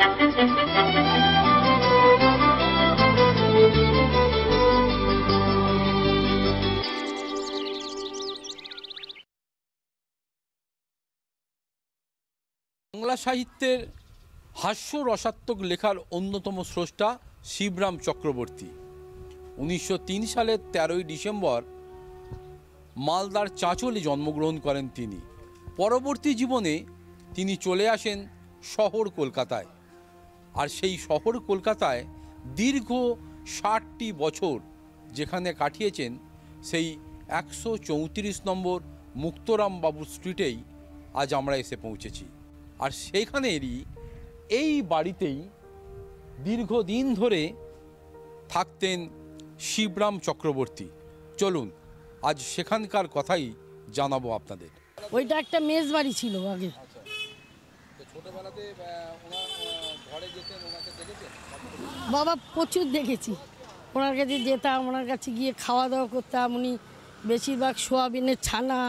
বাংলা সাহিত্যের হাস্য রসাত্মক লেখার অন্যতম স্রষ্টা শিবরাম চক্রবর্তী। 1903 সালের 13ই ডিসেম্বর মালদার চাঁচলে জন্মগ্রহণ করেন তিনি। পরবর্তী জীবনে তিনি চলে আসেন শহর কলকাতায়, আর সেই শহর কলকাতায় দীর্ঘ 60টি বছর যেখানে কাটিয়েছেন, সেই 134 নম্বর মুক্তরাম বাবু স্ট্রিটেই আজ আমরা এসে পৌঁছেছি। আর সেখানেরই এই বাড়িতেই দীর্ঘদিন ধরে থাকতেন শিবরাম চক্রবর্তী। চলুন আজ সেখানকার কথাই জানাবো আপনাদের। ওইটা একটা মেজ বাড়ি ছিল আগে। ছোটবেলাতে ঘরে যেতেন, ওনাকে দেখেছেন? বাবা প্রচুর দেখেছি, ওনার কাছে যেতাম, ওনার কাছে গিয়ে খাওয়া দাওয়া করতাম। উনি বেশিরভাগ সোয়াবিনের ছানা,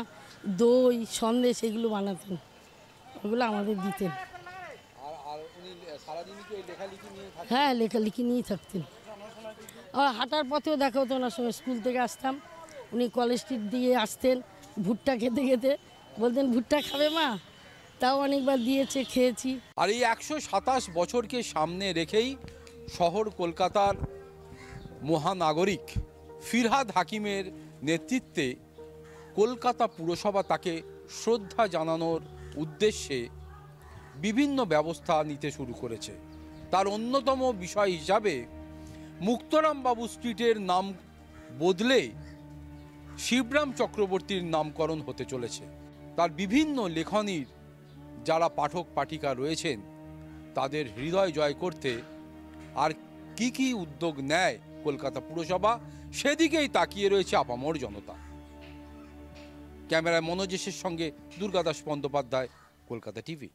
দই, সন্দেশ এগুলো বানাতেন, ওগুলো আমাদের দিতেন। হ্যাঁ, লেখালেখি নিয়েই থাকতেন। আর হাঁটার পথেও দেখা হতো ওনার সঙ্গে। স্কুল থেকে আসতাম, উনি কলেজ স্ট্রিট দিয়ে আসতেন, ভুট্টা খেতে খেতে বলতেন, ভুট্টা খাবে মা? তাও অনেকবার দিয়েছে, খেয়েছি। আর এই 127 বছরকে সামনে রেখেই শহর কলকাতার মহানাগরিক ফিরহাদ হাকিমের নেতৃত্বে কলকাতা পুরসভা তাকে শ্রদ্ধা জানানোর উদ্দেশ্যে বিভিন্ন ব্যবস্থা নিতে শুরু করেছে। তার অন্যতম বিষয় হিসাবে মুক্তরাম বাবু স্ট্রিটের নাম বদলে শিবরাম চক্রবর্তীর নামকরণ হতে চলেছে। তার বিভিন্ন লেখনীর যারা পাঠক পাঠিকা রয়েছেন তাদের হৃদয় জয় করতে আর কি কি উদ্যোগ নেয় কলকাতা পুরসভা, সেদিকেই তাকিয়ে রয়েছে আপামর জনতা। ক্যামেরায় মনোজেশের সঙ্গে দুর্গাদাস বন্দ্যোপাধ্যায়, কলকাতা টিভি।